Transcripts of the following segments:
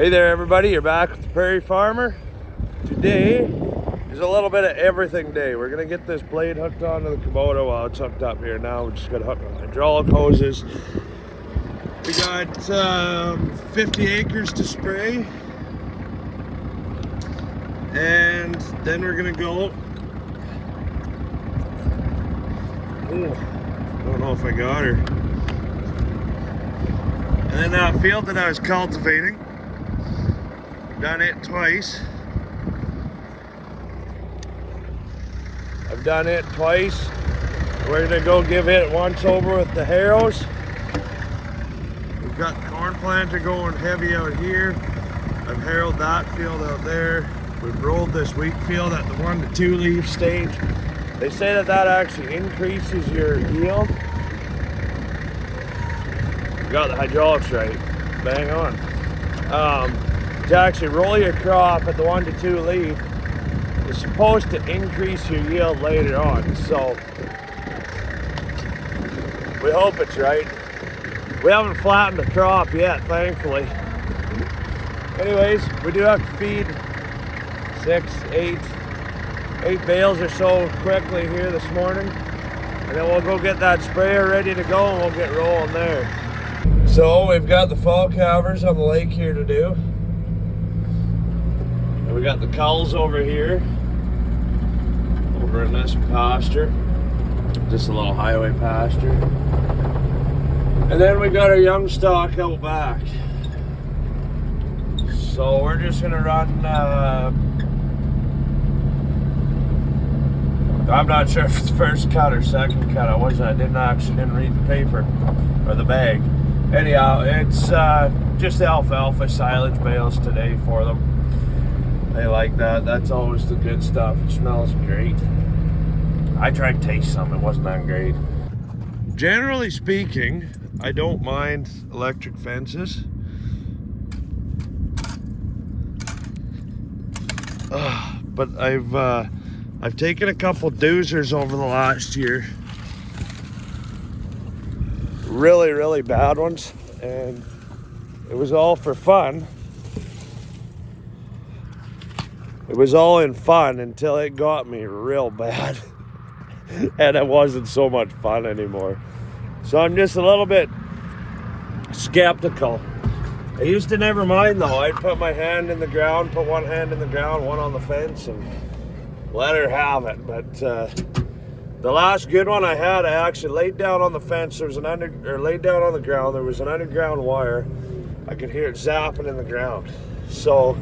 Hey there everybody, you're back with the Prairie Farmer. Today is a little bit of everything day. We're gonna get this blade hooked onto the Kubota while it's hooked up here now. We're just gonna hook on hydraulic hoses. We got 50 acres to spray. And then we're gonna go, I don't know if I got her. And then that field that I was cultivating, done it twice. I've done it twice. We're gonna go give it once over with the harrows. We've got the corn planter going heavy out here. I've harrowed that field out there. We've rolled this wheat field at the 1 to 2 leaf stage. They say that that actually increases your yield. You got the hydraulics right, bang on. To actually roll your crop at the 1 to 2 leaf is supposed to increase your yield later on. So we hope it's right. We haven't flattened the crop yet, thankfully. Anyways, we do have to feed 8 bales or so quickly here this morning, and then we'll go get that sprayer ready to go and we'll get rolling there. So we've got the fall calvers on the lake here to do. And we got the cows over here, over in this pasture, just a little highway pasture. And then we got our young stock out back. So we're just gonna run, I'm not sure if it's first cut or second cut. I didn't read the paper or the bag. Anyhow, it's just the alfalfa silage bales today for them. They like that. That's always the good stuff. It smells great. I tried to taste some. It wasn't that great. Generally speaking, I don't mind electric fences. But I've taken a couple doozers over the last year. Really bad ones, and it was all for fun. It was all in fun until it got me real bad. And it wasn't so much fun anymore. So I'm just a little bit skeptical. I used to never mind though. I'd put my hand in the ground, put one hand in the ground, one on the fence, and let her have it. But the last good one I had, I actually laid down on the fence. There was laid down on the ground. There was an underground wire. I could hear it zapping in the ground. So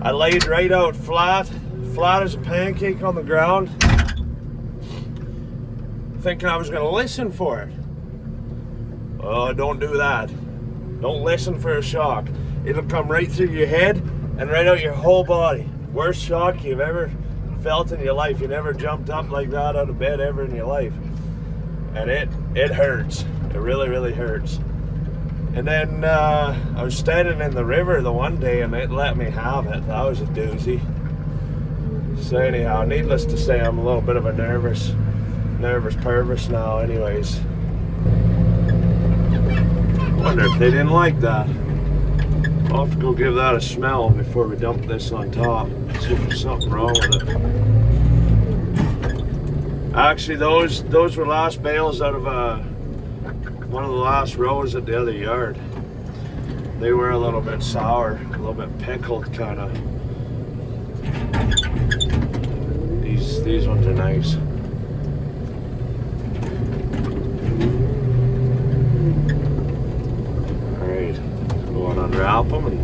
I laid right out flat as a pancake on the ground, thinking I was gonna listen for it. Oh, don't do that. Don't listen for a shock. It'll come right through your head and right out your whole body. Worst shock you've ever felt in your life. You never jumped up like that out of bed ever in your life. And it hurts. It really hurts. And then I was standing in the river the one day and it let me have it. That was a doozy. So anyhow, needless to say, I'm a little bit of a nervous pervert now anyways. Wonder if they didn't like that. I'll have to go give that a smell before we dump this on top. See if there's something wrong with it. Actually, those were last bales out of one of the last rows at the other yard. They were a little bit sour, a little bit pickled kind of. These ones are nice. Unwrap them and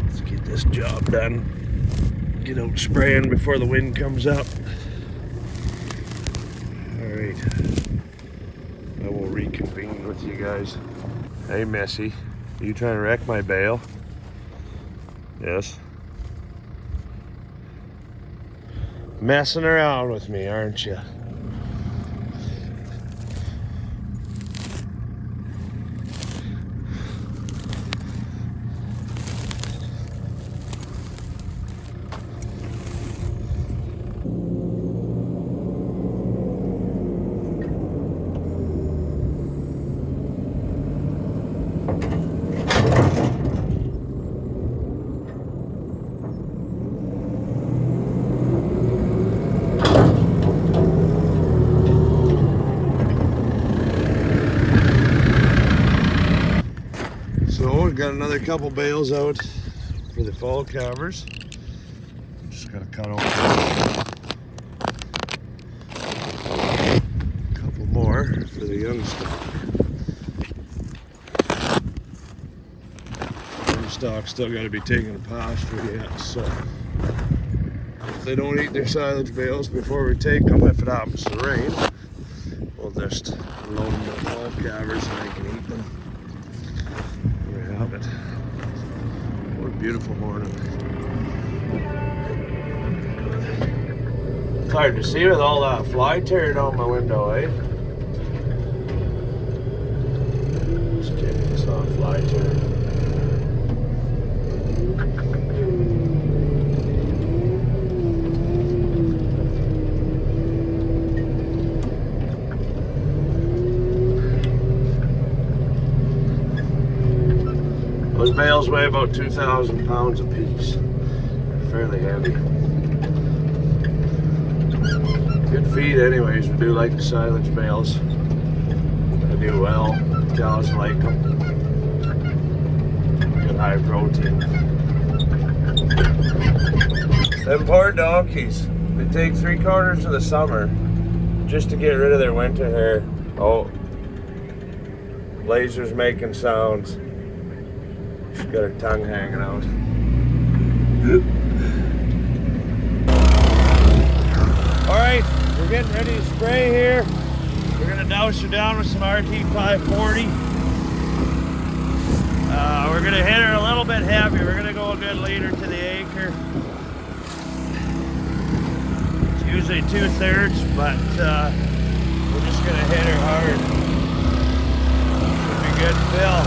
let's get this job done. Get out spraying before the wind comes up. Alright, I will reconvene with you guys. Hey Missy, are you trying to wreck my bale? Yes. Messing around with me, aren't you? we got another couple bales out for the fall calvers. Just gotta cut off a couple more for the young stock. Young stock still got to be taken to pasture yet, so if they don't eat their silage bales before we take them, if it happens to rain, we'll just load them with fall calvers and they can eat them. There we have it. What a beautiful morning. It's hard to see with all that fly tearing on my window, eh? Just kidding, it's not fly tearing. Those bales weigh about 2,000 pounds a piece. They're fairly heavy. Good feed anyways. We do like the silage bales. They do well. Cows like them. Good high protein. Them poor donkeys. They take 3/4 of the summer just to get rid of their winter hair. Oh, Laser's making sounds. She's got her tongue hanging out. Alright, we're getting ready to spray here. We're going to douse her down with some RT 540. We're going to hit her a little bit heavy. We're going to go a good liter to the acre. It's usually 2/3, but we're just going to hit her hard. Should be good fill.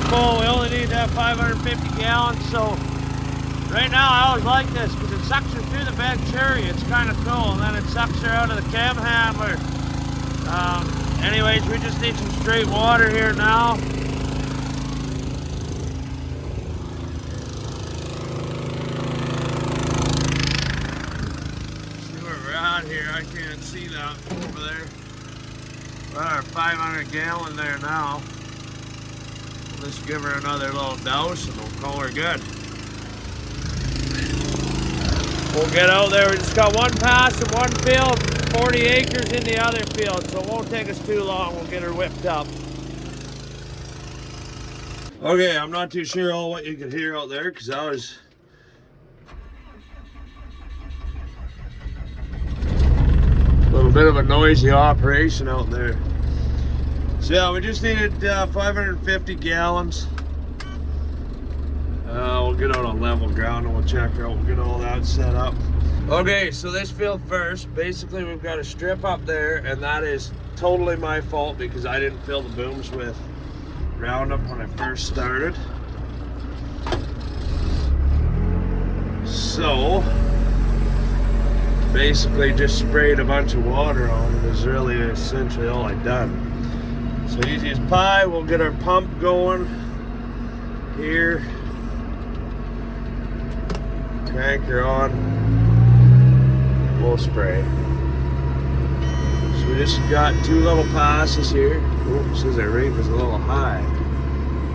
Full. We only need that 550 gallons, so right now I always like this because it sucks her through the bed cherry. It's kind of cool, and then it sucks her out of the cam handler. Anyways, we just need some straight water here now. See where we're at here. I can't see that over there. We're at our 500 gallon there now. Let's give her another little douse and we'll call her good. We'll get out there. We just got one pass in one field, 40 acres in the other field, so it won't take us too long. We'll get her whipped up. Okay, I'm not too sure all what you could hear out there because that was a little bit of a noisy operation out there. So yeah, we just needed 550 gallons. We'll get out on level ground and we'll check her out. We'll get all that set up. Okay, so this field first, basically we've got a strip up there, and that is totally my fault because I didn't fill the booms with Roundup when I first started. So basically just sprayed a bunch of water on it is really essentially all I done. So easy as pie, we'll get our pump going here. Crank her on. We'll spray. So we just got 2 little passes here. Oh, it says our rate was a little high.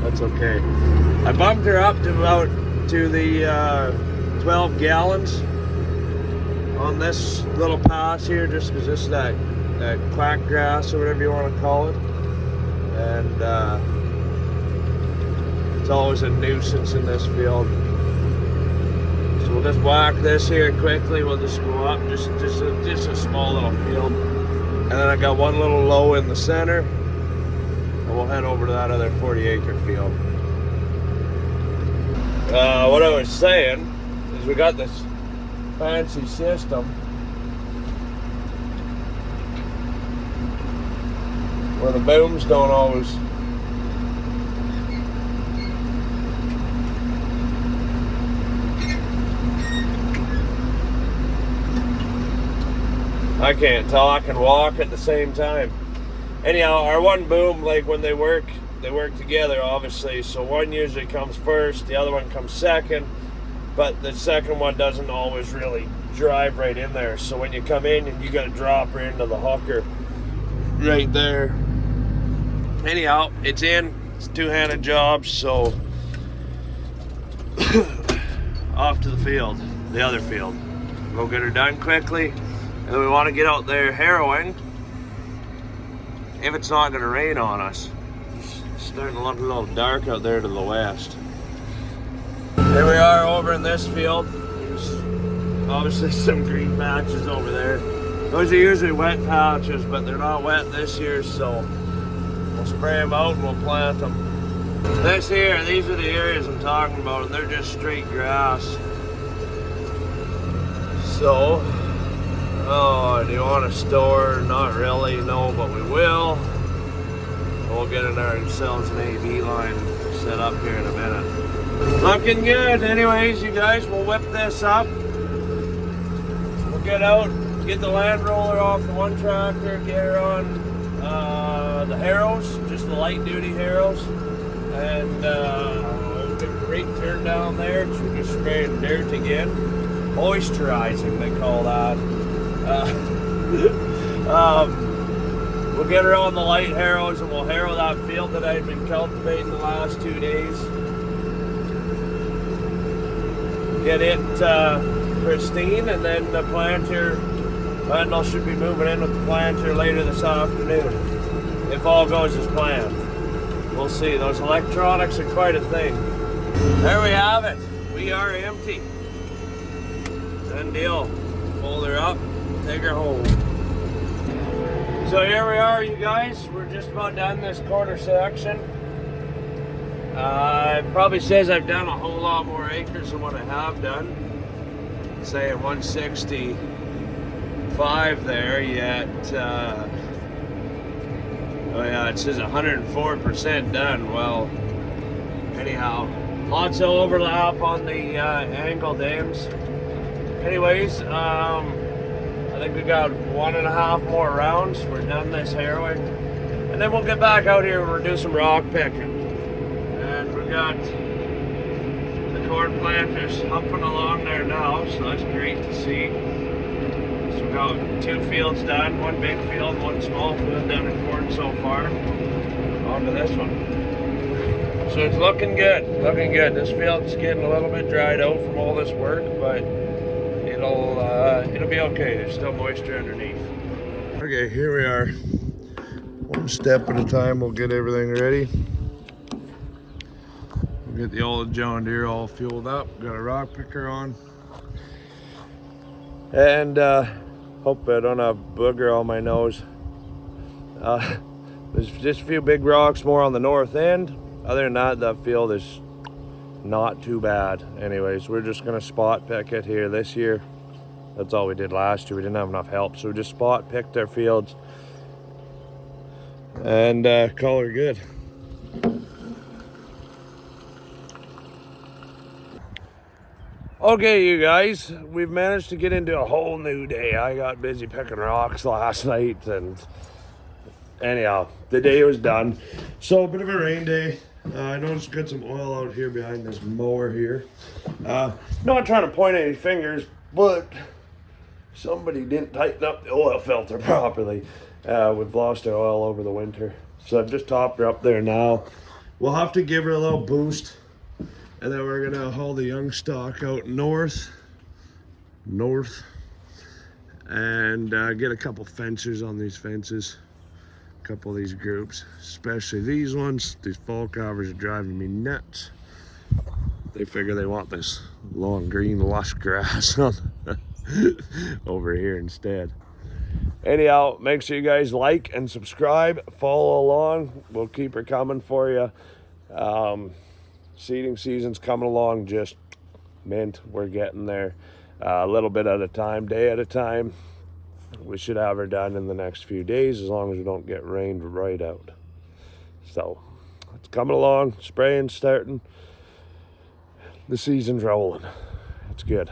That's okay. I bumped her up to the 12 gallons on this little pass here, just because this is that quack grass or whatever you want to call it. and it's always a nuisance in this field. So we'll just whack this here quickly. We'll just go up, just a small little field, and then I got one little low in the center, and we'll head over to that other 40-acre field. What I was saying is we got this fancy system where the booms don't always I can't talk and walk at the same time. Anyhow, our one boom, like when they work together, obviously. So one usually comes first, the other one comes second, but the second one doesn't always really drive right in there. So when you come in, you got to drop right into the hooker right there. Anyhow, it's in. It's a two-handed job, so off to the field, the other field. Go get her done quickly. And then we want to get out there harrowing if it's not going to rain on us. It's starting to look a little dark out there to the west. Here we are over in this field. There's obviously some green patches over there. Those are usually wet patches, but they're not wet this year, so we'll spray them out and we'll plant them. These are the areas I'm talking about, and they're just straight grass. So, do you want to store? Not really, no, but we will. We'll get ourselves an AV line set up here in a minute. Looking good. Anyways, you guys, we'll whip this up. We'll get out, get the land roller off the one tractor, get her on the harrows, just the light duty harrows, and we'll get a great turn down there, so we're just spraying dirt again. Moisturizing, they call that. We'll get her on the light harrows and we'll harrow that field that I've been cultivating the last 2 days. Get it pristine, and then the planter, Randall should be moving in with the planter later this afternoon, if all goes as planned. We'll see. Those electronics are quite a thing. There we have it. We are empty. Done deal. Fold her up, take her home. So here we are, you guys. We're just about done this quarter section. It probably says I've done a whole lot more acres than what I have done. Say at 165 there, yet oh yeah, it says 104% done. Well, anyhow, lots of overlap on the angled ends. Anyways, I think we got 1.5 more rounds. We're done this harrowing, and then we'll get back out here and we'll do some rock picking. And we've got the corn planters humping along there now, so that's great to see. So we've got 2 fields done, one big field, one small field done in corn so far. On to this one. So it's looking good, looking good. This field's getting a little bit dried out from all this work, but it'll be okay. There's still moisture underneath. Okay, here we are. One step at a time, we'll get everything ready. We'll get the old John Deere all fueled up. Got a rock picker on. And hope I don't have booger on my nose. There's just a few big rocks more on the north end. Other than that, that field is not too bad. Anyways, we're just gonna spot pick it here this year. That's all we did last year. We didn't have enough help, so we just spot picked our fields and call her good. Okay, you guys, we've managed to get into a whole new day. I got busy picking rocks last night, and anyhow, the day was done. So a bit of a rain day. I noticed we got some oil out here behind this mower here. Not trying to point any fingers, but somebody didn't tighten up the oil filter properly. We've lost our oil over the winter. So I've just topped her up there now. We'll have to give her a little boost. And then we're gonna haul the young stock out north. And get a couple fencers on these fences. A couple of these groups, especially these ones. These fall calvers are driving me nuts. They figure they want this long green lush grass on over here instead. Anyhow, make sure you guys like and subscribe, follow along. We'll keep her coming for you. Seeding season's coming along just mint. We're getting there a little bit at a time, day at a time. We should have her done in the next few days as long as we don't get rained right out. So it's coming along, spraying, starting. The season's rolling. It's good.